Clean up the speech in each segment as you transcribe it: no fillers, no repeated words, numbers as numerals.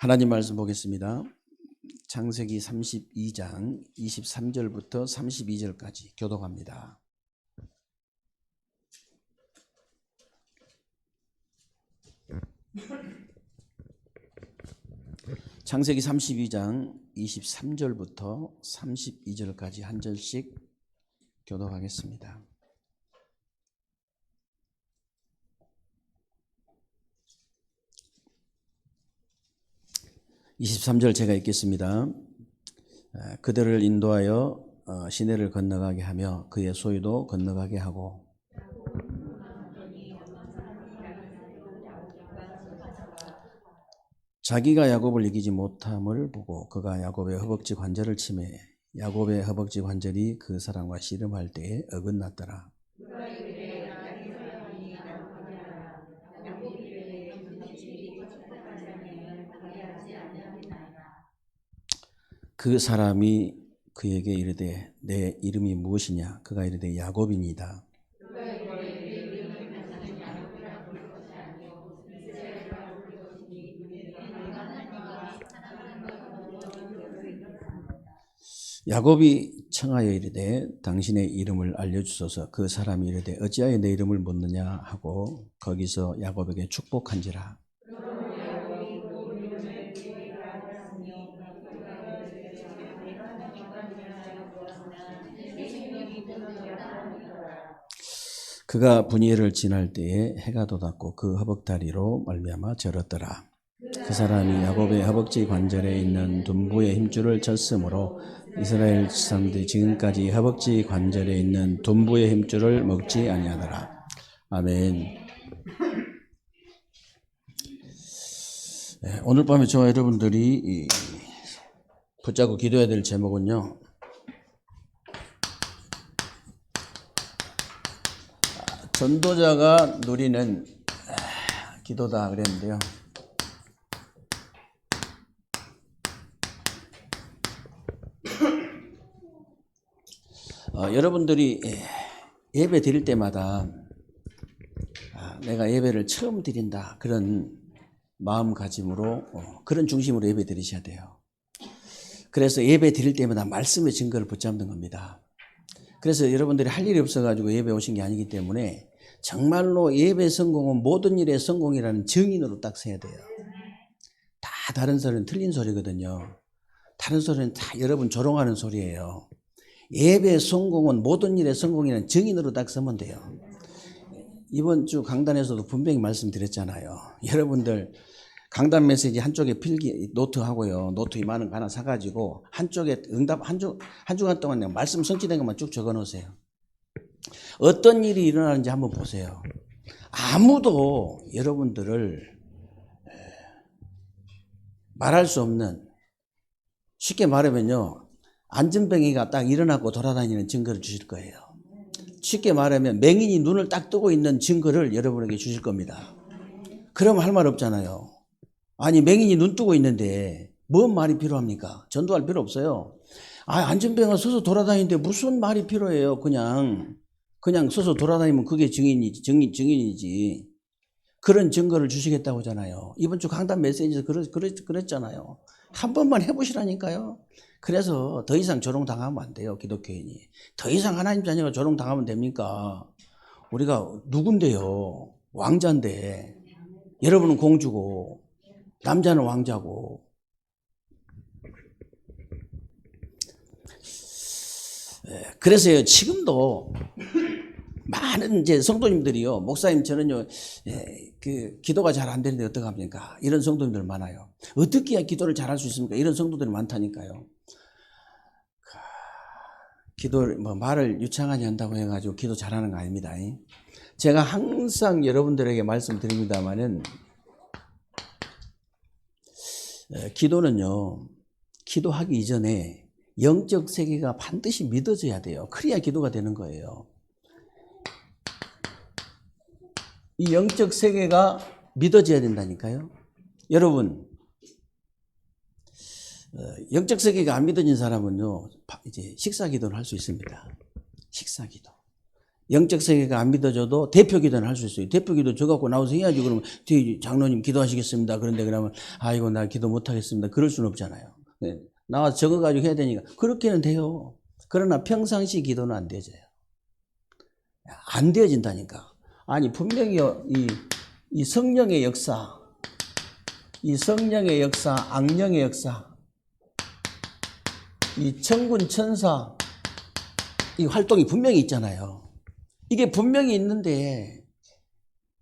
하나님 말씀 보겠습니다. 창세기 32장 23절부터 32절까지 교독합니다. 창세기 32장 23절부터 32절까지 한 절씩 교독하겠습니다. 23절 제가 읽겠습니다. 그들을 인도하여 시내를 건너가게 하며 그의 소유도 건너가게 하고 자기가 야곱을 이기지 못함을 보고 그가 야곱의 허벅지 관절을 치매 야곱의 허벅지 관절이 그 사람과 씨름할 때에 어긋났더라. 그 사람이 그에게 이르되 내 이름이 무엇이냐? 그가 이르되 야곱이니이다. 야곱이 청하여 이르되 당신의 이름을 알려주소서. 그 사람이 이르되 어찌하여 내 이름을 묻느냐 하고 거기서 야곱에게 축복한지라. 그가 분이엘을 지날 때에 해가 돋았고 그 허벅다리로 말미암아 절었더라. 그 사람이 야곱의 허벅지 관절에 있는 둔부의 힘줄을 쳤으므로 이스라엘 사람들이 지금까지 허벅지 관절에 있는 둔부의 힘줄을 먹지 아니하더라. 아멘. 네, 오늘 밤에 저와 여러분들이 붙잡고 기도해야 될 제목은요, 전도자가 누리는 기도다 그랬는데요. 여러분들이 예배 드릴 때마다 내가 예배를 처음 드린다 그런 마음가짐으로 그런 중심으로 예배 드리셔야 돼요. 그래서 예배 드릴 때마다 말씀의 증거를 붙잡는 겁니다. 그래서 여러분들이 할 일이 없어가지고 예배 오신 게 아니기 때문에 정말로 예배 성공은 모든 일의 성공이라는 증인으로 딱 서야 돼요. 다 다른 소리는 틀린 소리거든요. 다른 소리는 다 여러분 조롱하는 소리예요. 예배 성공은 모든 일의 성공이라는 증인으로 딱 서면 돼요. 이번 주 강단에서도 분명히 말씀드렸잖아요. 여러분들 강단 메시지 한쪽에 필기 노트 하고요. 노트 이만한 거 하나 사가지고 한쪽에 응답 한 주간 동안 말씀 성취된 것만 쭉 적어 놓으세요. 어떤 일이 일어나는지 한번 보세요. 아무도 여러분들을 말할 수 없는, 쉽게 말하면요, 안전뱅이가 딱 일어나고 돌아다니는 증거를 주실 거예요. 쉽게 말하면 맹인이 눈을 딱 뜨고 있는 증거를 여러분에게 주실 겁니다. 그러면 할 말 없잖아요. 아니, 맹인이 눈 뜨고 있는데 뭔 말이 필요합니까? 전도할 필요 없어요. 안전뱅이가 서서 돌아다니는데 무슨 말이 필요해요? 그냥 서서 돌아다니면 그게 증인이지. 그런 증거를 주시겠다고 하잖아요. 이번 주 강단 메시지에서 그랬잖아요. 한 번만 해보시라니까요. 그래서 더 이상 조롱당하면 안 돼요. 기독교인이. 더 이상 하나님 자녀가 조롱당하면 됩니까? 우리가 누군데요? 왕자인데. 여러분은 공주고 남자는 왕자고. 그래서요, 지금도 많은 이제 성도님들이요, 목사님 저는요, 기도가 잘 안 되는데 어떡합니까? 이런 성도님들 많아요. 어떻게 해야 기도를 잘할 수 있습니까? 이런 성도들이 많다니까요. 기도를, 말을 유창하게 한다고 해가지고 기도 잘하는 거 아닙니다. 제가 항상 여러분들에게 말씀드립니다만은, 기도는요, 기도하기 이전에 영적 세계가 반드시 믿어져야 돼요. 그래야 기도가 되는 거예요. 이 영적 세계가 믿어져야 된다니까요. 여러분, 영적 세계가 안 믿어진 사람은요, 이제 식사기도를 할 수 있습니다. 식사기도. 영적 세계가 안 믿어져도 대표 기도는 할 수 있어요. 대표 기도 저 갖고 나와서 해야지. 그러면 뒤에 장로님 기도하시겠습니다. 그런데 그러면 아이고 나 기도 못 하겠습니다. 그럴 수는 없잖아요. 네. 나와서 적어가지고 해야 되니까 그렇게는 돼요. 그러나 평상시 기도는 안 되져요. 안 되어진다니까. 아니 분명히요 이 성령의 역사, 이 성령의 역사, 악령의 역사, 이 천군 천사 이 활동이 분명히 있잖아요. 이게 분명히 있는데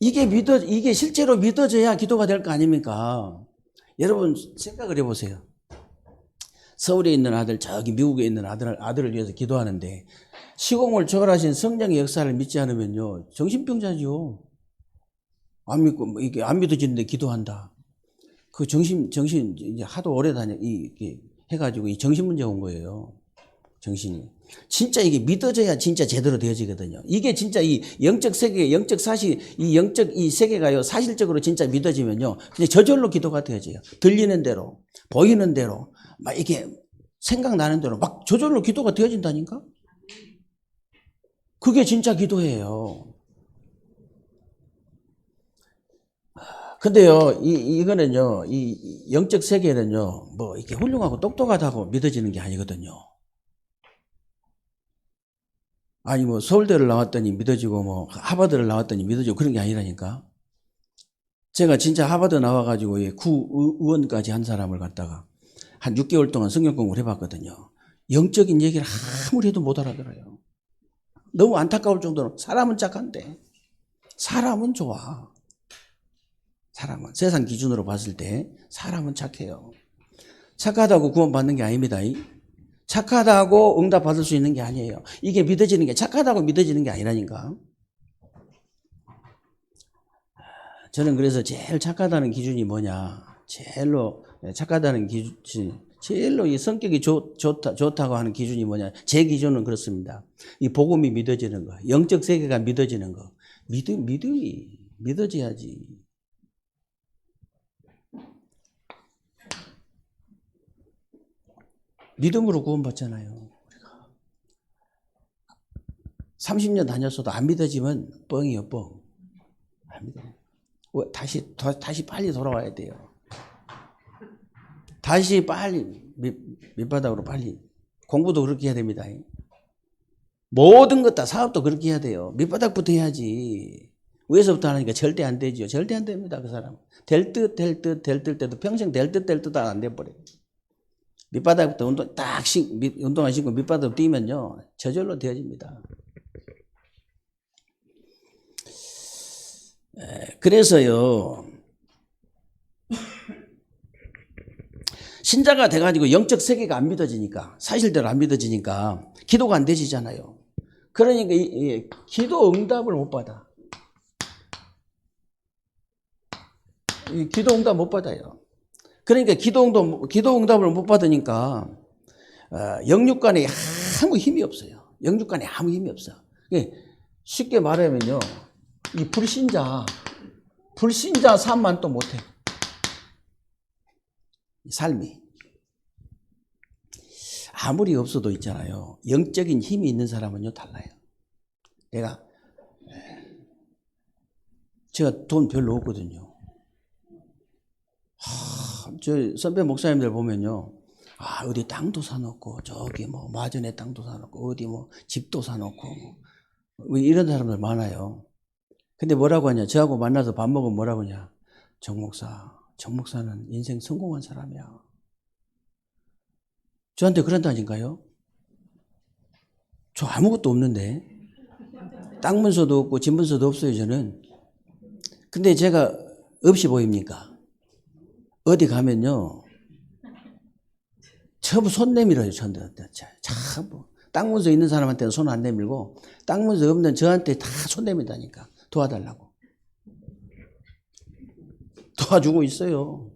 이게 실제로 믿어져야 기도가 될 거 아닙니까? 여러분 생각을 해보세요. 서울에 있는 아들, 저기 미국에 있는 아들을 위해서 기도하는데 시공을 초월하신 성령의 역사를 믿지 않으면요 정신병자죠. 안 믿고 이게 안 믿어지는데 기도한다. 그 정신 이제 하도 오래 이게 해가지고 이 정신 문제 온 거예요. 정신이. 진짜 이게 믿어져야 진짜 제대로 되어지거든요. 이게 진짜 이 영적 세계, 영적 사실, 이 영적 이 세계가요, 사실적으로 진짜 믿어지면요, 그냥 저절로 기도가 되어져요. 들리는 대로, 보이는 대로, 막 이게 생각나는 대로 막 저절로 기도가 되어진다니까? 그게 진짜 기도예요. 근데요, 이거는요, 이 영적 세계는요, 뭐 이렇게 훌륭하고 똑똑하다고 믿어지는 게 아니거든요. 아니 뭐 서울대를 나왔더니 믿어지고 뭐 하버드를 나왔더니 믿어지고 그런 게 아니라니까. 제가 진짜 하버드 나와가지고 구의원까지 한 사람을 갖다가 한 6개월 동안 성경 공부를 해봤거든요. 영적인 얘기를 아무리 해도 못 알아들어요. 너무 안타까울 정도로. 사람은 착한데 사람은 좋아. 사람은 세상 기준으로 봤을 때 사람은 착해요. 착하다고 구원받는 게 아닙니다. 착하다고 응답 받을 수 있는 게 아니에요. 이게 믿어지는 게 착하다고 믿어지는 게 아니라니까. 저는 그래서 제일 착하다는 기준이 뭐냐. 제일로 착하다는 기준, 제일로 이 성격이 좋다고 하는 기준이 뭐냐. 제 기준은 그렇습니다. 이 복음이 믿어지는 거, 영적 세계가 믿어지는 거. 믿음이 믿어져야지. 믿음으로 구원받잖아요. 30년 다녔어도 안 믿어지면 뻥이요, 뻥. 안 믿어. 다시 빨리 돌아와야 돼요. 다시 빨리 밑바닥으로 빨리. 공부도 그렇게 해야 됩니다. 모든 것 다 사업도 그렇게 해야 돼요. 밑바닥부터 해야지. 위에서부터 하니까 절대 안 되죠. 절대 안 됩니다. 그 사람. 될 듯 때도 평생 될 듯 안 돼버려요. 밑바닥부터 운동화 신고 밑바닥으로 뛰면요. 저절로 되어집니다. 그래서요. 신자가 돼가지고 영적 세계가 안 믿어지니까, 사실대로 안 믿어지니까 기도가 안 되지잖아요. 그러니까 기도 응답을 못 받아. 기도 응답 못 받아요. 그러니까 기도 응답을 못 받으니까 영육간에 아무 힘이 없어요. 영육간에 아무 힘이 없어. 쉽게 말하면요, 이 불신자 삶만 또 못해. 삶이 아무리 없어도 있잖아요. 영적인 힘이 있는 사람은요 달라요. 제가 돈 별로 없거든요. 저 선배 목사님들 보면요, 어디 땅도 사놓고 저기 뭐 마전에 땅도 사놓고 어디 뭐 집도 사놓고 뭐 이런 사람들 많아요. 근데 뭐라고 하냐? 저하고 만나서 밥 먹으면 뭐라고 하냐? 정 목사는 인생 성공한 사람이야. 저한테 그런다니까요. 저 아무것도 없는데, 땅 문서도 없고 집 문서도 없어요 저는. 근데 제가 없이 보입니까? 어디 가면요 전부 손 내밀어요. 참 땅 문서 있는 사람한테는 손 안 내밀고 땅 문서 없는 저한테 다 손 내밀다니까. 도와달라고. 도와주고 있어요.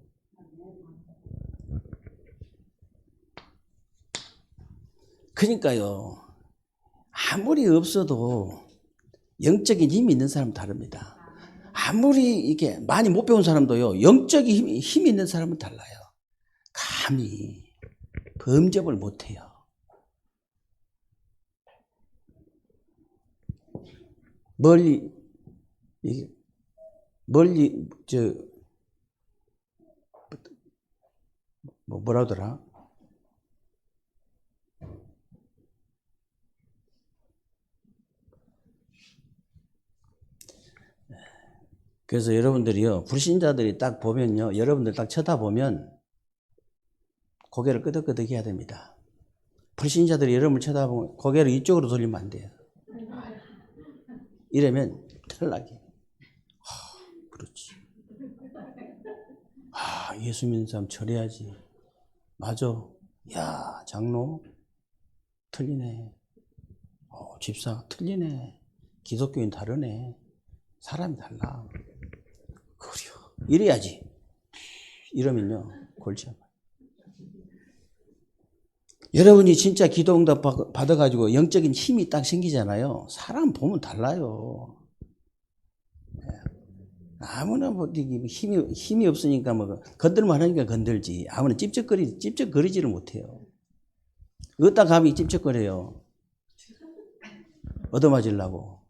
그러니까요, 아무리 없어도 영적인 힘이 있는 사람은 다릅니다. 아무리 이게 많이 못 배운 사람도요, 영적인 힘이 있는 사람은 달라요. 감히 범접을 못해요. 멀리, 이게 멀리, 뭐라더라? 그래서 여러분들이요, 불신자들이 딱 보면요, 여러분들 딱 쳐다보면 고개를 끄덕끄덕 해야 됩니다. 불신자들이 여러분을 쳐다보면 고개를 이쪽으로 돌리면 안 돼요. 이러면 탈락이에요. 그렇지. 예수 믿는 사람 절해야지. 맞아. 야, 장로 틀리네. 집사 틀리네. 기독교인 다르네. 사람이 달라. 그래요. 이래야지. 이러면요, 골치 아파요. 여러분이 진짜 기도 응답 받아가지고 영적인 힘이 딱 생기잖아요. 사람 보면 달라요. 아무나 뭐 힘이 없으니까 뭐 건들만 하니까 건들지. 아무나 찝쩍거리지를 못해요. 어디다 감히 찝쩍거려요. 얻어맞으려고.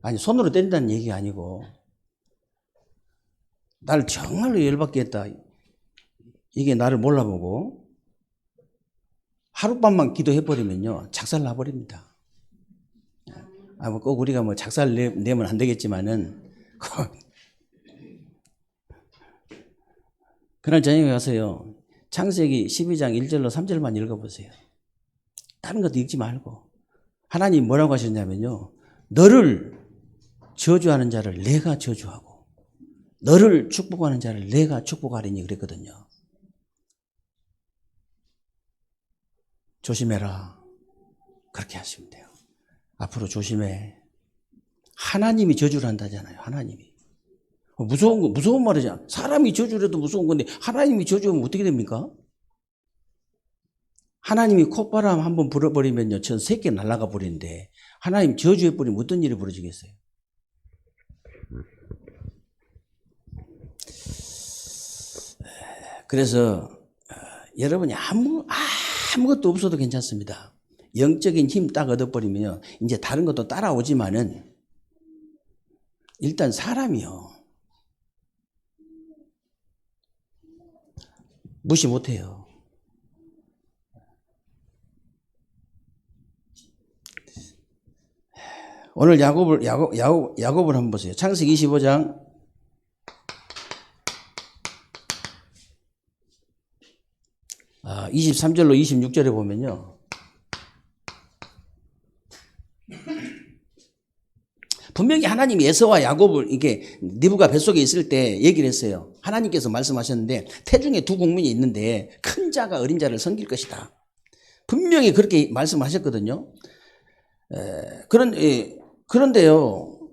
아니, 손으로 때린다는 얘기가 아니고, 나를 정말로 열받게 했다. 이게 나를 몰라보고 하룻밤만 기도해버리면요, 작살 나버립니다. 뭐 꼭 우리가 뭐 작살 내면 안 되겠지만은, 그날 저녁에 가서요, 창세기 12장 1절로 3절만 읽어보세요. 다른 것도 읽지 말고. 하나님 뭐라고 하셨냐면요, 너를 저주하는 자를 내가 저주하고 너를 축복하는 자를 내가 축복하리니 그랬거든요. 조심해라. 그렇게 하시면 돼요. 앞으로 조심해. 하나님이 저주를 한다잖아요. 하나님이. 무서운 말이잖아. 사람이 저주를 해도 무서운 건데 하나님이 저주하면 어떻게 됩니까? 하나님이 콧바람 한번 불어버리면요, 전 새끼 날아가 버리는데 하나님 저주해버리면 어떤 일이 벌어지겠어요? 그래서 여러분이 아무것도 없어도 괜찮습니다. 영적인 힘 딱 얻어버리면 이제 다른 것도 따라오지만은 일단 사람이요, 무시 못해요. 오늘 야곱을 한번 보세요. 창세기 25장 23절로 26절에 보면요, 분명히 하나님이 에서와 야곱을 이게 리브가 뱃속에 있을 때 얘기를 했어요. 하나님께서 말씀하셨는데 태중에 두 국민이 있는데 큰 자가 어린 자를 섬길 것이다. 분명히 그렇게 말씀하셨거든요. 그런데요,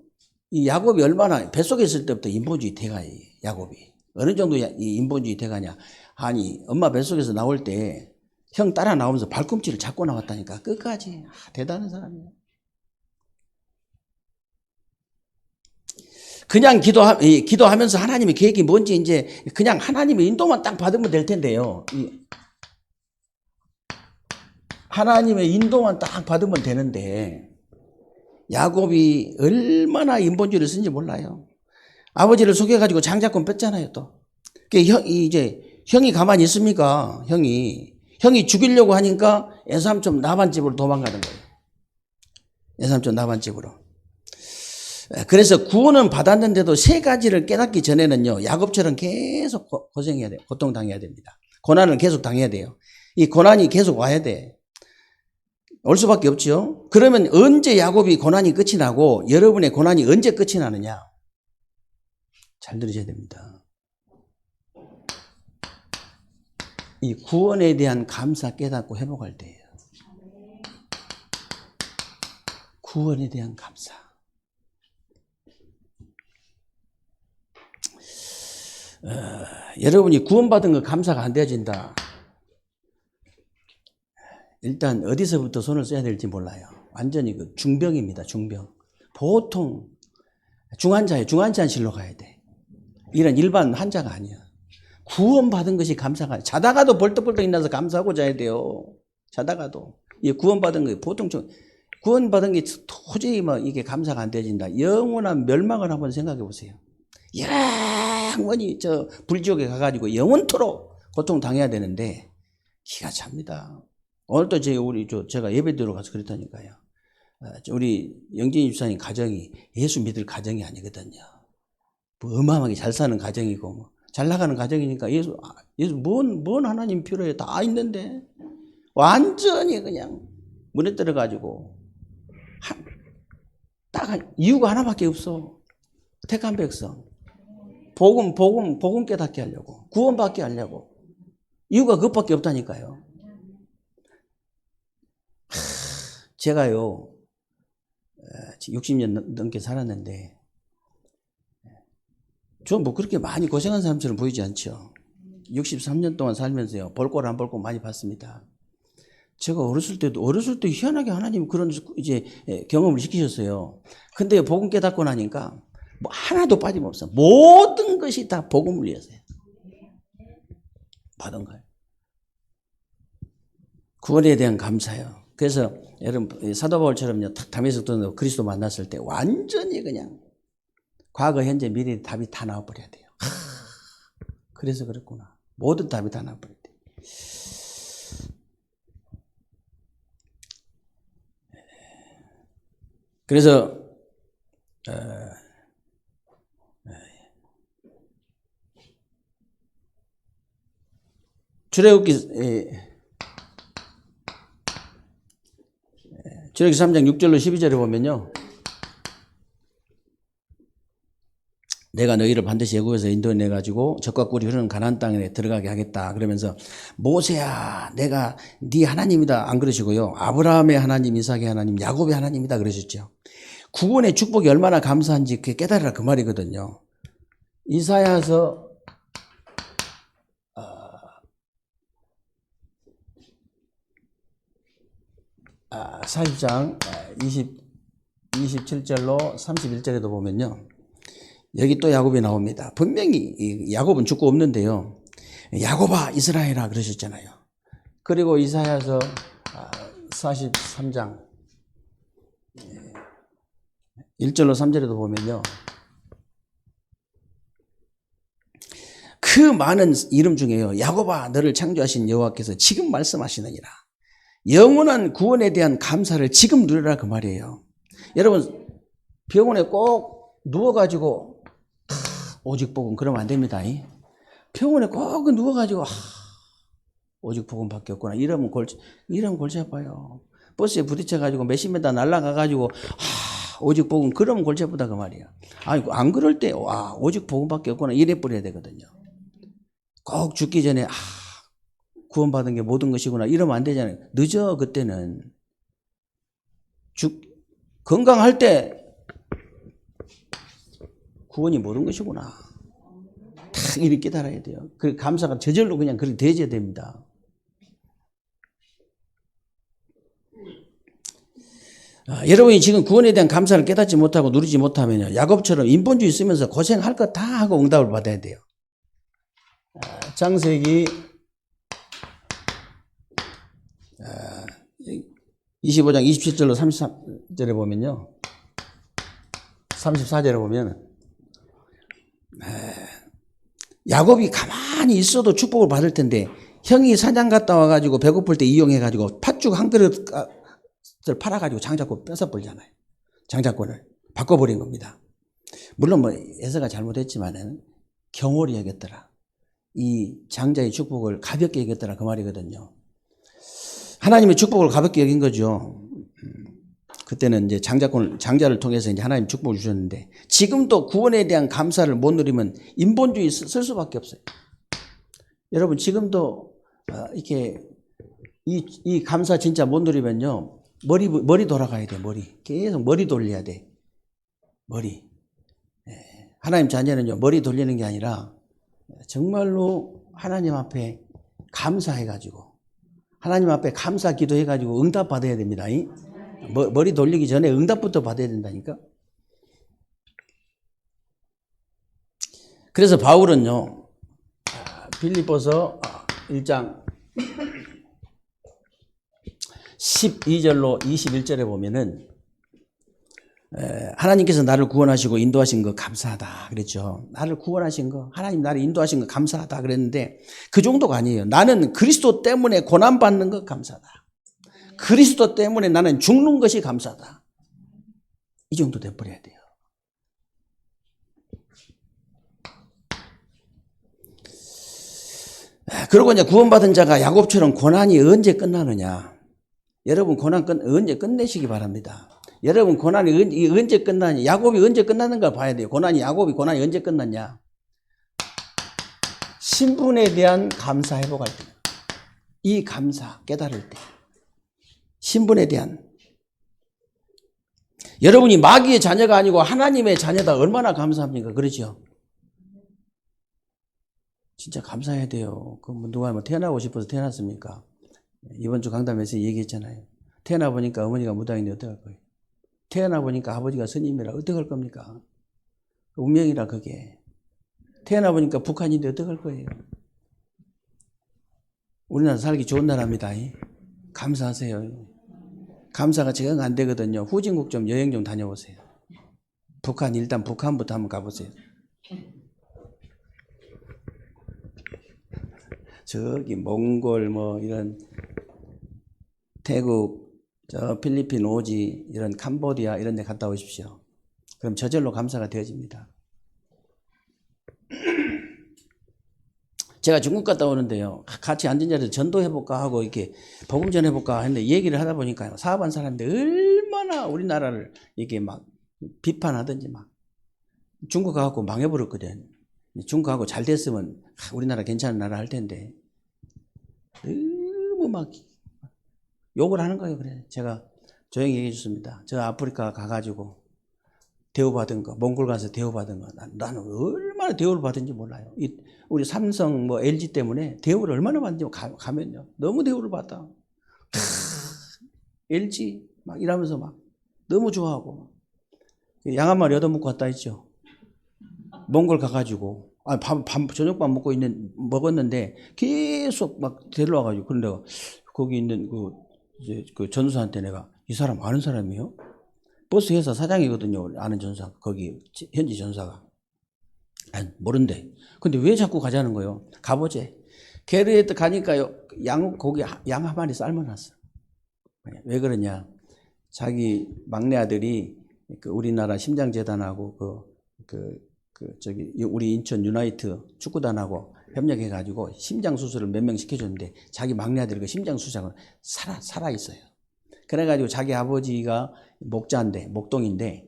이 야곱이 얼마나 뱃속에 있을 때부터 인본주의 대가예요. 야곱이 어느 정도 이 인본주의 대가냐? 아니, 엄마 뱃속에서 나올 때 형 따라 나오면서 발꿈치를 잡고 나왔다니까. 끝까지. 대단한 사람이에요. 그냥 기도하면서 하나님의 계획이 뭔지 이제 그냥 하나님의 인도만 딱 받으면 될 텐데요. 하나님의 인도만 딱 받으면 되는데 야곱이 얼마나 인본주의를 쓴지 몰라요. 아버지를 속여가지고 장자권 뺐잖아요, 또. 형이 가만히 있습니까? 형이 죽이려고 하니까 에삼촌 나반집으로 도망가는 거예요. 에삼촌 나반집으로. 그래서 구원은 받았는데도 세 가지를 깨닫기 전에는요, 야곱처럼 계속 고생해야 돼요. 고통당해야 됩니다. 고난을 계속 당해야 돼요. 이 고난이 계속 와야 돼. 올 수밖에 없죠. 그러면 언제 야곱이 고난이 끝이 나고 여러분의 고난이 언제 끝이 나느냐? 잘 들으셔야 됩니다. 이 구원에 대한 감사 깨닫고 회복할 때예요. 구원에 대한 감사. 여러분이 구원받은 거 감사가 안 되어진다. 일단 어디서부터 손을 써야 될지 몰라요. 완전히 그 중병입니다. 중병. 보통 중환자실로 가야 돼. 이런 일반 환자가 아니야. 구원받은 것이 감사가, 자다가도 벌떡벌떡 일어나서 감사하고 자야 돼요. 자다가도. 이 구원받은 거 보통 구원받은 게 도저히 뭐 이게 감사가 안 되진다. 영원한 멸망을 한번 생각해 보세요. 영원히 저 불지옥에 가가지고 영원토록 고통 당해야 되는데 기가 찹니다. 오늘도 제가 예배 들어가서 그랬다니까요. 우리 영진이 집사님 가정이 예수 믿을 가정이 아니거든요. 뭐 어마어마하게 잘 사는 가정이고 뭐 잘 나가는 가정이니까 예수 뭔 하나님 필요해 다 있는데 완전히 그냥 문에 들어가지고 딱 이유가 하나밖에 없어. 택한 백성 복음 깨닫게 하려고 구원받게 하려고 이유가 그것밖에 없다니까요. 제가요 60년 넘게 살았는데 저 뭐 그렇게 많이 고생한 사람처럼 보이지 않죠. 63년 동안 살면서요 볼꼴 안 볼꼴 많이 봤습니다. 제가 어렸을 때 희한하게 하나님 그런 이제 경험을 시키셨어요. 근데 복음 깨닫고 나니까 뭐 하나도 빠짐없어. 모든 것이 다 복음을 위해서요. 받은 거예요. 구원에 대한 감사요. 그래서 여러분 사도 바울처럼요 다메섹도 그리스도 만났을 때 완전히 그냥 과거, 현재, 미래 답이 다 나와버려야 돼요. 그래서 그랬구나. 모든 답이 다 나와버려야 돼요. 그래서 출애굽기 3장 6절로 12절에 보면요. 내가 너희를 반드시 애굽에서 인도해 가지고 젖과 꿀이 흐르는 가나안 땅에 들어가게 하겠다. 그러면서 모세야 내가 네 하나님이다 안 그러시고요. 아브라함의 하나님, 이삭의 하나님, 야곱의 하나님이다 그러셨죠. 구원의 축복이 얼마나 감사한지 그게 깨달으라 그 말이거든요. 이사야서 40장 27절로 31절에도 보면요. 여기 또 야곱이 나옵니다. 분명히 야곱은 죽고 없는데요. 야곱아 이스라엘아 그러셨잖아요. 그리고 이사야서 43장 1절로 3절에도 보면요. 그 많은 이름 중에요. 야곱아 너를 창조하신 여호와께서 지금 말씀하시느니라. 영원한 구원에 대한 감사를 지금 누려라 그 말이에요. 여러분 병원에 꼭 누워가지고 오직 복음 그러면 안 됩니다. 병원에 꼭 누워가지고 오직 복음밖에 없구나. 이러면 골치 아파요. 버스에 부딪혀가지고 몇십 미터 날아가가지고 오직 복음 그러면 골치 아프다 그 말이야. 아니 안 그럴 때 오직 복음밖에 없구나 이래 버려야 되거든요. 꼭 죽기 전에 구원받은 게 모든 것이구나 이러면 안 되잖아요. 늦어 그때는. 건강할 때 구원이 모든 것이구나. 딱 이렇게 깨달아야 돼요. 그 감사가 저절로 그냥 그렇게 되어야 됩니다. 여러분이 지금 구원에 대한 감사를 깨닫지 못하고 누리지 못하면요. 야곱처럼 인본주의 쓰면서 고생할 거 다 하고 응답을 받아야 돼요. 창세기 25장 27절로 33절에 보면요. 34절에 보면 야곱이 가만히 있어도 축복을 받을 텐데 형이 사냥 갔다 와가지고 배고플 때 이용해가지고 팥죽 한 그릇을 팔아가지고 장자권 뺏어버리잖아요. 장자권을 바꿔버린 겁니다. 물론 뭐 에서가 잘못했지만은 경홀히 여겼더라. 이 장자의 축복을 가볍게 여겼더라 그 말이거든요. 하나님의 축복을 가볍게 여긴 거죠. 그때는 이제 장자를 통해서 이제 하나님 축복을 주셨는데 지금도 구원에 대한 감사를 못 누리면 인본주의 쓸 수밖에 없어요. 여러분 지금도 이렇게 이 감사 진짜 못 누리면요 머리 돌아가야 돼. 계속 머리 돌려야 돼. 하나님 자녀는요 머리 돌리는 게 아니라 정말로 하나님 앞에 감사해가지고 하나님 앞에 감사 기도해가지고 응답 받아야 됩니다. 머리 돌리기 전에 응답부터 받아야 된다니까. 그래서 바울은요 빌립보서 1장 12절로 21절에 보면은 하나님께서 나를 구원하시고 인도하신 거 감사하다 그랬죠. 나를 구원하신 거, 하나님 나를 인도하신 거 감사하다 그랬는데 그 정도가 아니에요. 나는 그리스도 때문에 고난받는 거 감사하다. 그리스도 때문에 나는 죽는 것이 감사하다. 이 정도 돼버려야 돼요. 그리고 이제 구원받은 자가 야곱처럼 고난이 언제 끝나느냐. 여러분 고난 언제 끝내시기 바랍니다. 여러분 고난이 언제 끝나냐. 야곱이 언제 끝나는가 봐야 돼요. 고난이 언제 끝났냐. 신분에 대한 감사 회복할 때. 이 감사 깨달을 때. 신분에 대한. 여러분이 마귀의 자녀가 아니고 하나님의 자녀다. 얼마나 감사합니까? 그렇죠? 진짜 감사해야 돼요. 누가 태어나고 싶어서 태어났습니까? 이번 주 강담에서 얘기했잖아요. 태어나 보니까 어머니가 무당인데 어떡할 거예요? 태어나 보니까 아버지가 스님이라 어떡할 겁니까? 운명이라 그게. 태어나 보니까 북한인데 어떡할 거예요? 우리나라 살기 좋은 나라입니다. 감사하세요. 감사가 적응 안 되거든요. 후진국 좀 여행 좀 다녀보세요. 일단 북한부터 한번 가보세요. 저기 몽골 이런 태국, 필리핀, 오지, 이런 캄보디아 이런 데 갔다 오십시오. 그럼 저절로 감사가 되어집니다. 제가 중국 갔다 오는데요. 같이 앉은 자리에서 전도해볼까 하고 이렇게 복음 전해볼까 했는데 얘기를 하다 보니까요. 사업한 사람인데 얼마나 우리나라를 이렇게 막 비판하든지 막 중국 가고 망해버렸거든. 중국 가고 잘 됐으면 우리나라 괜찮은 나라 할 텐데 너무 막 욕을 하는 거예요. 그래. 제가 조용히 얘기해 줬습니다. 저 아프리카 가가지고 대우받은 거, 몽골 가서 대우받은 거, 나는 얼마나 대우를 받은지 몰라요. 우리 삼성, LG 때문에 대우를 얼마나 받는지 가면요. 너무 대우를 받다. LG, 막 이러면서 막 너무 좋아하고. 양 1마리 얻어먹고 왔다 했죠. 몽골 가가지고. 저녁밥 먹었는데 계속 막 데리러 와가지고. 그런데 거기 있는 그 전수사한테 내가 이 사람 아는 사람이에요? 버스 회사 사장이거든요. 아는 전사. 거기 현지 전사가. 모른대. 근데 왜 자꾸 가자는 거예요? 가보재. 게르에 가니까요. 고기 양 1마리 삶아놨어. 왜 그러냐? 자기 막내 아들이 우리나라 심장재단하고 우리 인천 유나이트 축구단하고 협력해가지고 심장 수술을 몇 명 시켜줬는데 자기 막내 아들이 그 심장 수술은 살아 있어요. 그래가지고 자기 아버지가 목동인데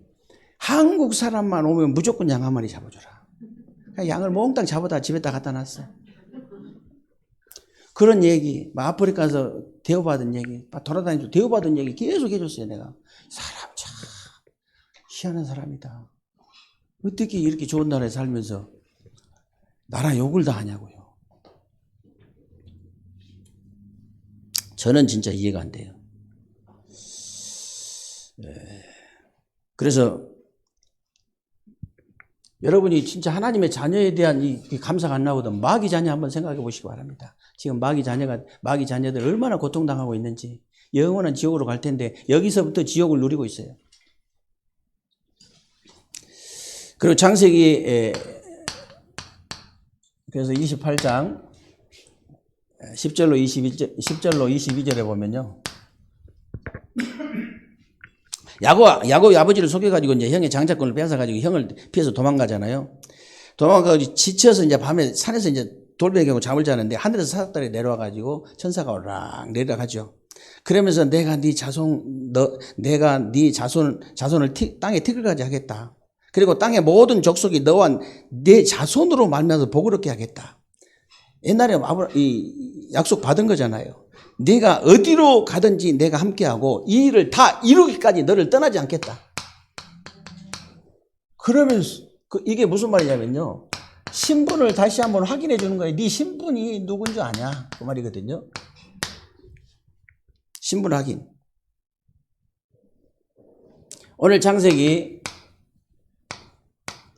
한국 사람만 오면 무조건 양 1마리 잡아줘라. 양을 몽땅 잡아다 집에다 갖다 놨어. 그런 얘기, 아프리카에서 대우받은 얘기, 돌아다니면서 대우받은 얘기 계속 해줬어요. 내가 사람 참 희한한 사람이다. 어떻게 이렇게 좋은 나라에 살면서 나라 욕을 다 하냐고요. 저는 진짜 이해가 안 돼요. 그래서 여러분이 진짜 하나님의 자녀에 대한 이 감사가 안 나오거든 마귀 자녀 한번 생각해 보시기 바랍니다. 지금 마귀 자녀들 얼마나 고통당하고 있는지. 영원한 지옥으로 갈 텐데 여기서부터 지옥을 누리고 있어요. 그리고 창세기 그래서 28장 10절로 22절에 보면요. 야곱이 아버지를 속여가지고 이제 형의 장자권을 뺏어가지고 형을 피해서 도망가잖아요. 도망가가지고 지쳐서 이제 밤에 산에서 이제 돌베개고 잠을 자는데 하늘에서 사닥다리 내려와가지고 천사가 오락 내려가죠. 그러면서 내가 네 자손을 땅에 티끌까지 하겠다. 그리고 땅의 모든 족속이 너와 내 자손으로 말미암아서 복을 얻게 하겠다. 옛날에 약속 받은 거잖아요. 네가 어디로 가든지 내가 함께하고 이 일을 다 이루기까지 너를 떠나지 않겠다. 그러면서 이게 무슨 말이냐면요. 신분을 다시 한번 확인해 주는 거예요. 네 신분이 누군 줄 아냐? 그 말이거든요. 신분 확인. 오늘 창세기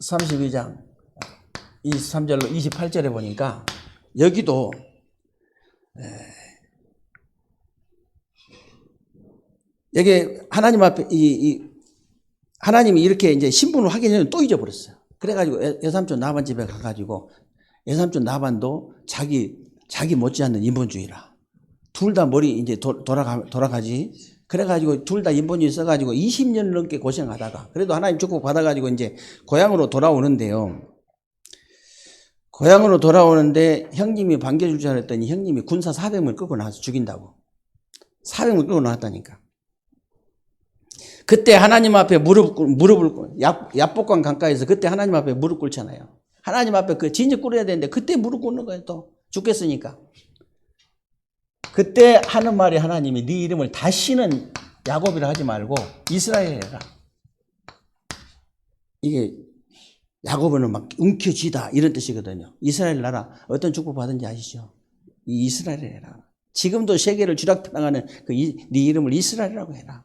32장 23절로 28절에 보니까 여기도 여기 하나님 앞에 하나님이 이렇게 이제 신분을 확인해서 또 잊어버렸어요. 그래가지고 외삼촌 나반 집에 가가지고 외삼촌 나반도 자기 못지않는 인본주의라. 둘 다 머리 이제 돌아가지. 그래가지고 둘 다 인본주의 써가지고 20년 넘게 고생하다가 그래도 하나님 축복 받아가지고 이제 고향으로 돌아오는데요. 고향으로 돌아오는데 형님이 반겨줄 줄 알았더니 형님이 군사 400명 끌고 나와서 죽인다고. 400명 끌고 나왔다니까. 그때 하나님 앞에 무릎을 약복강 강가에서 그때 하나님 앞에 무릎 꿇잖아요. 하나님 앞에 그 진즉 꿇어야 되는데 그때 무릎 꿇는 거예요. 또 죽겠으니까. 그때 하는 말이 하나님이 네 이름을 다시는 야곱이라 하지 말고 이스라엘이라. 이게 야곱은 막 움켜쥐다 이런 뜻이거든요. 이스라엘 나라 어떤 축복 받은지 아시죠? 이 이스라엘이라. 지금도 세계를 쥐락펴락하는 네 이름을 이스라엘이라고 해라.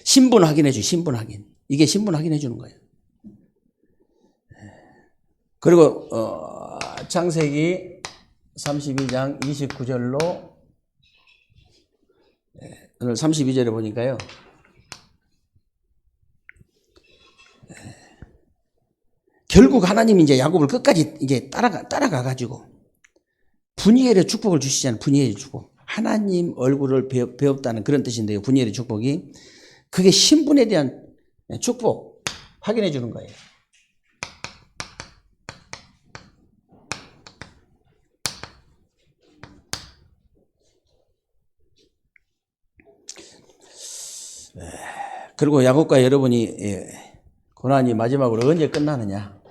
신분 확인해 줘. 신분 확인. 이게 신분 확인해 주는 거예요. 그리고 창세기 32장 29절로 오늘 32절에 보니까요. 결국 하나님이 이제 야곱을 끝까지 이제 따라가 가지고 분이엘의 축복을 주시잖아요. 분이엘의 축복. 하나님 얼굴을 배웠다는 그런 뜻인데요. 분이엘의 축복이 그게 신분에 대한 축복 확인해 주는 거예요. 그리고 야곱과 여러분이 고난이 마지막으로 언제 끝나느냐?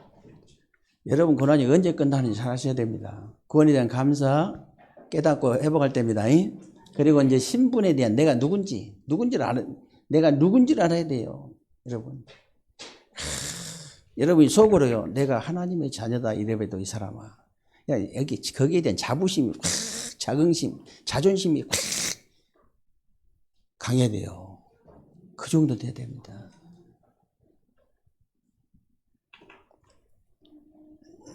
여러분 고난이 언제 끝나는지 잘 아셔야 됩니다. 구원에 대한 감사 깨닫고 회복할 때입니다. 그리고 이제 신분에 대한 내가 내가 누군지를 알아야 돼요. 여러분. 여러분이 속으로요. 내가 하나님의 자녀다 이래봬도 이 사람아. 거기에 대한 자부심이 자긍심, 자존심이 강해야 돼요. 그 정도 돼야 됩니다.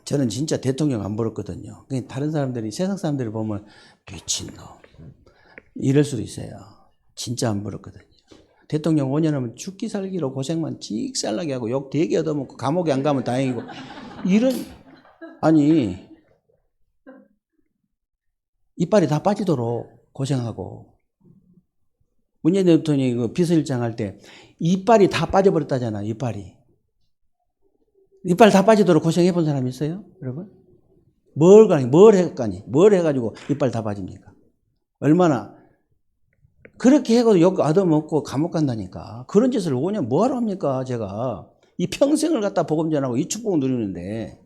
저는 진짜 대통령 안 부럽거든요. 다른 사람들이 세상 사람들이 보면 미친놈 이럴 수도 있어요. 진짜 안 부럽거든요. 대통령 5년 하면 죽기 살기로 고생만 찍살나게 하고 욕 되게 얻어먹고 감옥에 안 가면 다행이고 아니 이빨이 다 빠지도록 고생하고 문재인 대통령이 그 비서실장 할 때 이빨이 다 빠져버렸다잖아. 이빨 다 빠지도록 고생해 본 사람 있어요? 여러분? 뭘 해가지고 이빨 다 빠집니까? 얼마나 그렇게 해가지고 욕 얻어먹고 감옥 간다니까. 그런 짓을 5년 뭐하러 합니까? 제가 이 평생을 갖다 복음 전하고 이 축복을 누리는데.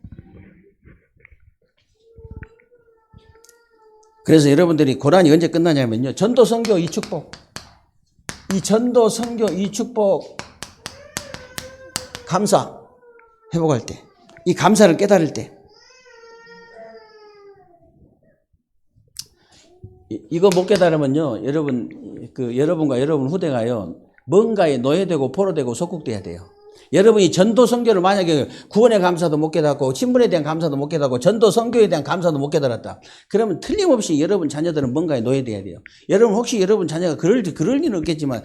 그래서 여러분들이 고난이 언제 끝나냐면요. 전도 선교 이 축복. 이 전도 선교 이 축복 감사 회복할 때, 이 감사를 깨달을 때, 이거 못 깨달으면요, 여러분과 여러분 후대가요, 뭔가에 노예되고 포로되고 속국돼야 돼요. 여러분이 전도 선교를 만약에 구원의 감사도 못 깨닫고, 신분에 대한 감사도 못 깨닫고, 전도 선교에 대한 감사도 못 깨달았다. 그러면 틀림없이 여러분 자녀들은 뭔가에 노예돼야 돼요. 여러분 혹시 여러분 자녀가 그럴 일은 없겠지만,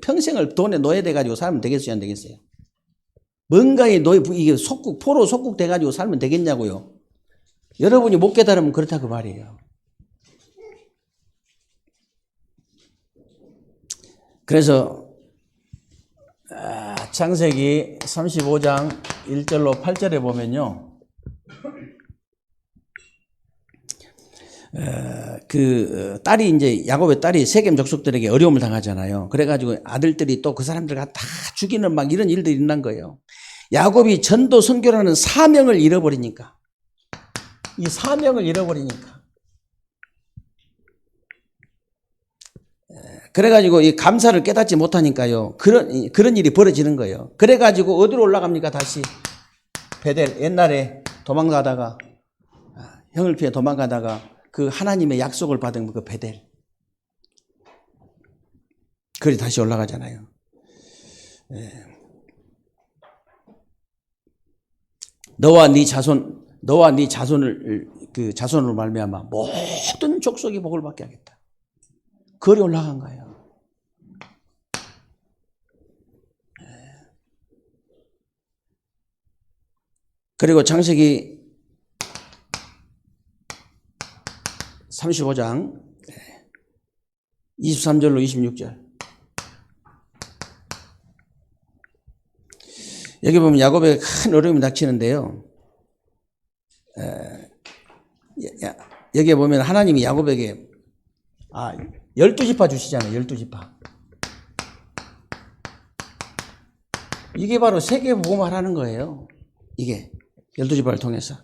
평생을 돈에 노예돼가지고 살면 되겠어요, 안 되겠어요? 뭔가에 이게 포로 속국돼가지고 살면 되겠냐고요. 여러분이 못 깨달으면 그렇다 그 말이에요. 그래서 창세기 35장 1절로 8절에 보면요. 딸이 이제 야곱의 딸이 세겜 족속들에게 어려움을 당하잖아요. 그래가지고 아들들이 또 그 사람들 다 죽이는 막 이런 일들이 일어난 거예요. 야곱이 전도 선교라는 사명을 잃어버리니까. 그래가지고 이 감사를 깨닫지 못하니까요. 그런 일이 벌어지는 거예요. 그래가지고 어디로 올라갑니까? 다시 베델. 옛날에 도망가다가 형을 피해 도망가다가 그 하나님의 약속을 받은 그 베델. 그리 다시 올라가잖아요. 너와 네 자손을 그 자손으로 말미암아 모든 족속이 복을 받게 하겠다. 거리 올라간 거예요. 그리고 창세기 35장 23절로 26절. 여기 보면 야곱에게 큰 어려움이 닥치는데요. 여기 보면 하나님이 야곱에게 12지파 주시잖아요. 12지파. 이게 바로 세계 복음을 하는 거예요. 이게 12지파를 통해서.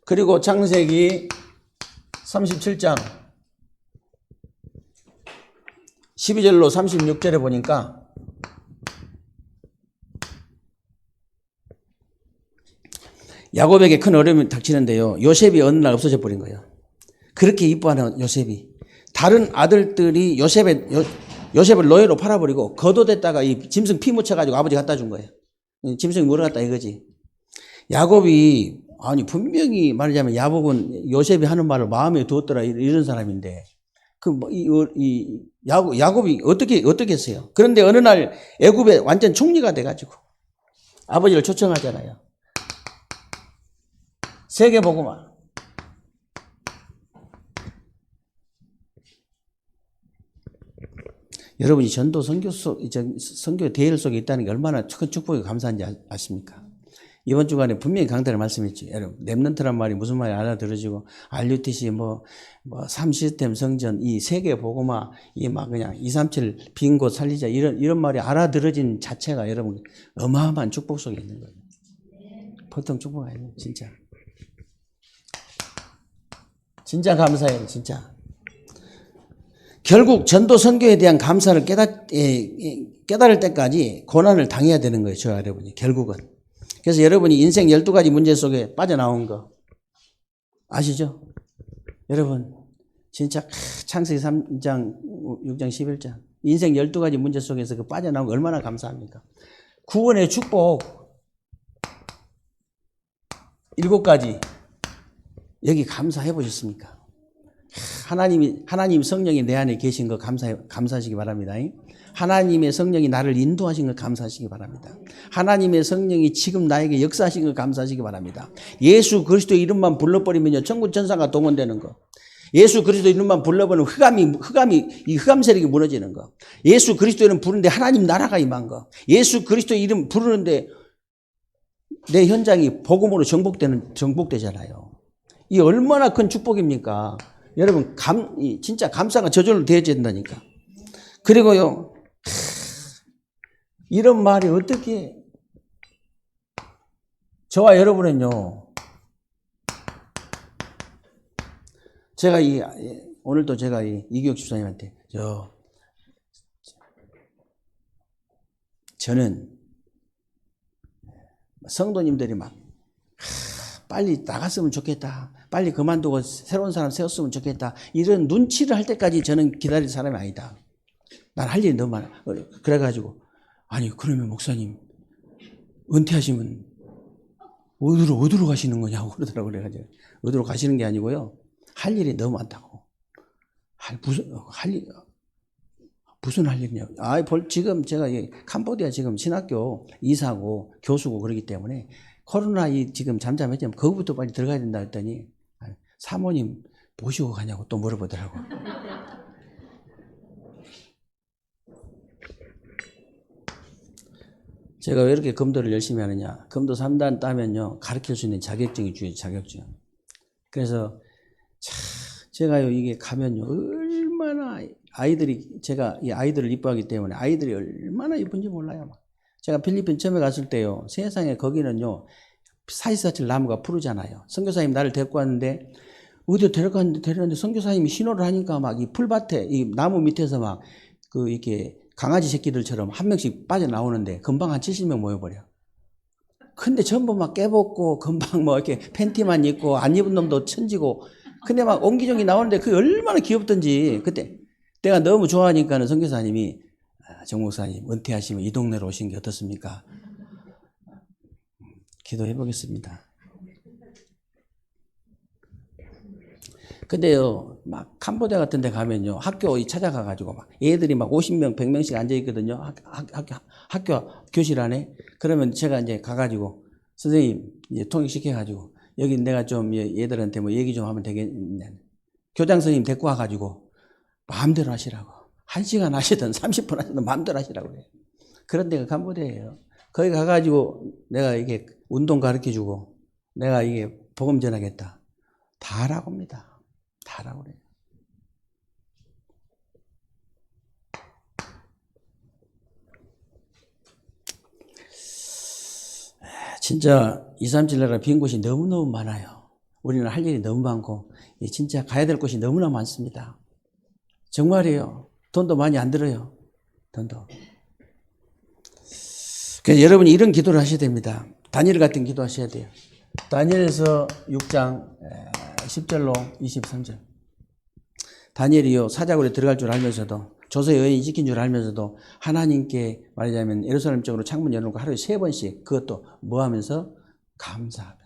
그리고 창세기 37장 12절로 36절에 보니까 야곱에게 큰 어려움이 닥치는데요. 요셉이 어느 날 없어져 버린 거예요. 그렇게 이뻐하는 요셉이. 다른 아들들이 요셉을 노예로 팔아버리고 거도됐다가 이 짐승 피 묻혀가지고 아버지 갖다 준 거예요. 짐승이 물어갔다 이거지. 야곱이 분명히 말하자면 야곱은 요셉이 하는 말을 마음에 두었더라 이런 사람인데 야곱이 어떻게 했어요? 그런데 어느 날 애굽에 완전 총리가 돼가지고 아버지를 초청하잖아요. 세계 복음화. 여러분이 전도 선교 대열 속에 있다는 게 얼마나 큰 축복이 감사한지 아십니까? 이번 주간에 분명히 강단을 말씀했지. 여러분, 랩넌트란 말이 무슨 말이 알아들어지고, RUTC, 3시스템 성전, 이 세계 복음화, 그냥 237 빈 곳 살리자, 이런 말이 알아들어진 자체가 여러분, 어마어마한 축복 속에 있는 거예요. 보통 축복 아니에요, 진짜. 진짜 감사해요, 진짜. 결국 전도 선교에 대한 감사를 깨달을 때까지 고난을 당해야 되는 거예요, 저 여러분이, 결국은. 그래서 여러분이 인생 12가지 문제 속에 빠져나온 거 아시죠? 여러분 진짜 창세기 3장 6장 11장 인생 12가지 문제 속에서 그 빠져나온 거 얼마나 감사합니까? 구원의 축복 7가지 여기 감사해 보셨습니까? 하나님 성령이 내 안에 계신 거 감사하시기 바랍니다. 하나님의 성령이 나를 인도하신 걸 감사하시기 바랍니다. 하나님의 성령이 지금 나에게 역사하신 걸 감사하시기 바랍니다. 예수 그리스도 이름만 불러버리면요 천군 천사가 동원되는 거. 예수 그리스도 이름만 불러버리면 흑암 세력이 무너지는 거. 예수 그리스도 이름 부르는데 하나님 나라가 임한 거. 예수 그리스도 이름 부르는데 내 현장이 복음으로 정복되잖아요. 이 얼마나 큰 축복입니까? 여러분 진짜 감사가 저절로 되어져야 된다니까. 그리고요 이런 말이 어떻게 저와 여러분은요 제가 오늘도 제가 이기혁 집사님한테 저는 성도님들이 막 빨리 나갔으면 좋겠다. 빨리 그만두고 새로운 사람 세웠으면 좋겠다. 이런 눈치를 할 때까지 저는 기다릴 사람이 아니다. 난 할 일이 너무 많아. 그래가지고 그러면 목사님 은퇴하시면 어디로 가시는 거냐고 그러더라고요. 그래가지고 어디로 가시는 게 아니고요. 할 일이 너무 많다고. 무슨 할 일이냐고. 지금 제가 캄보디아 지금 신학교 이사고 교수고 그러기 때문에 코로나 지금 잠잠했지만 거기부터 빨리 들어가야 된다 했더니 사모님 모시고 가냐고 또 물어보더라고. 제가 왜 이렇게 검도를 열심히 하느냐. 검도 3단 따면요 가르칠 수 있는 자격증이 주어져요. 자격증. 그래서 제가요 이게 가면요 얼마나 제가 이 아이들을 이뻐하기 때문에 아이들이 얼마나 이쁜지 몰라요. 제가 필리핀 처음에 갔을 때요 세상에 거기는요 사이사칠 나무가 푸르잖아요. 선교사님 나를 데리고 왔는데 어디 데려갔는데 선교사님이 신호를 하니까 막 이 풀밭에 이 나무 밑에서 막 이렇게 강아지 새끼들처럼 한 명씩 빠져나오는데 금방 한 70명 모여버려. 근데 전부 막 깨벗고 금방 이렇게 팬티만 입고 안 입은 놈도 천지고 근데 막 옹기종기 나오는데 그게 얼마나 귀엽던지. 그때 내가 너무 좋아하니까는 선교사님이 정 목사님 은퇴하시면 이 동네로 오신 게 어떻습니까? 기도해 보겠습니다. 근데요, 막 캄보디아 같은 데 가면요, 학교 찾아가가지고 막 애들이 막 50명, 100명씩 앉아있거든요. 학교 교실 안에. 그러면 제가 이제 가가지고, 선생님, 이제 통역시켜가지고, 여기 내가 좀 얘들한테 뭐 얘기 좀 하면 되겠냐. 교장 선생님 데리고 와가지고, 마음대로 하시라고. 1시간 하시든 30분 하시든 마음대로 하시라고 그래요. 그런 데가 캄보디아예요. 거기 가가지고 내가 이게 운동 가르쳐주고, 내가 이게 복음 전하겠다. 다 하라고 합니다. 다 하라고 그래요. 진짜 237 나라 빈 곳이 너무너무 많아요. 우리는 할 일이 너무 많고 진짜 가야 될 곳이 너무나 많습니다. 정말이에요. 돈도 많이 안 들어요. 돈도. 그래서 여러분이 이런 기도를 하셔야 됩니다. 다니엘 같은 기도 하셔야 돼요. 다니엘서 6장 10절로 23절. 다니엘이요, 사자굴에 들어갈 줄 알면서도, 조서의 여인이 지킨 줄 알면서도, 하나님께 말하자면 예루살렘 쪽으로 창문 열어놓고 하루에 3번씩, 그것도 뭐 하면서? 감사하면서.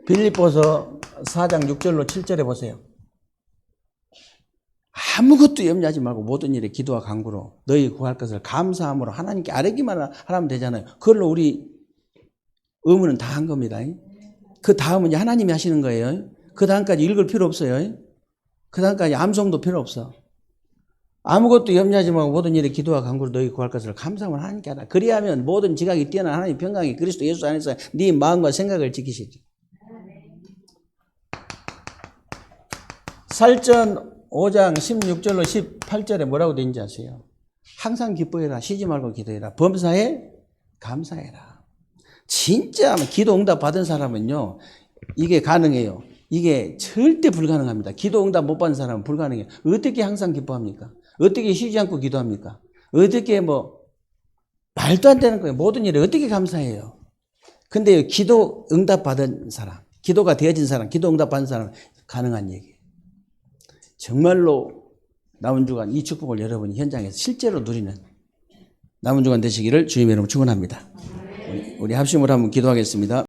빌립보서 4장 6절로 7절에 보세요. 아무것도 염려하지 말고 모든 일에 기도와 간구로 너희 구할 것을 감사함으로 하나님께 아뢰기만 하라면 되잖아요. 그걸로 우리 의무는 다 한 겁니다. 그 다음은 하나님이 하시는 거예요. 그 다음까지 읽을 필요 없어요. 그 다음까지 암송도 필요 없어. 아무것도 염려하지 말고 모든 일에 기도와 간구로 너희 구할 것을 감사함으로 하나님께 하라. 그리하면 모든 지각이 뛰어난 하나님 평강이 그리스도 예수 안에서 네 마음과 생각을 지키시지. 살전 5장 16절로 18절에 뭐라고 되어 있는지 아세요? 항상 기뻐해라. 쉬지 말고 기도해라. 범사에 감사해라. 진짜 기도 응답 받은 사람은요, 이게 가능해요. 이게 절대 불가능합니다. 기도 응답 못 받은 사람은 불가능해요. 어떻게 항상 기뻐합니까? 어떻게 쉬지 않고 기도합니까? 어떻게 말도 안 되는 거예요. 모든 일에 어떻게 감사해요? 근데 기도 응답 받은 사람, 기도가 되어진 사람, 기도 응답 받은 사람 가능한 얘기예요. 정말로 남은 주간 이 축복을 여러분이 현장에서 실제로 누리는 남은 주간 되시기를 주님의 이름으로 축원합니다. 우리 합심으로 한번 기도하겠습니다.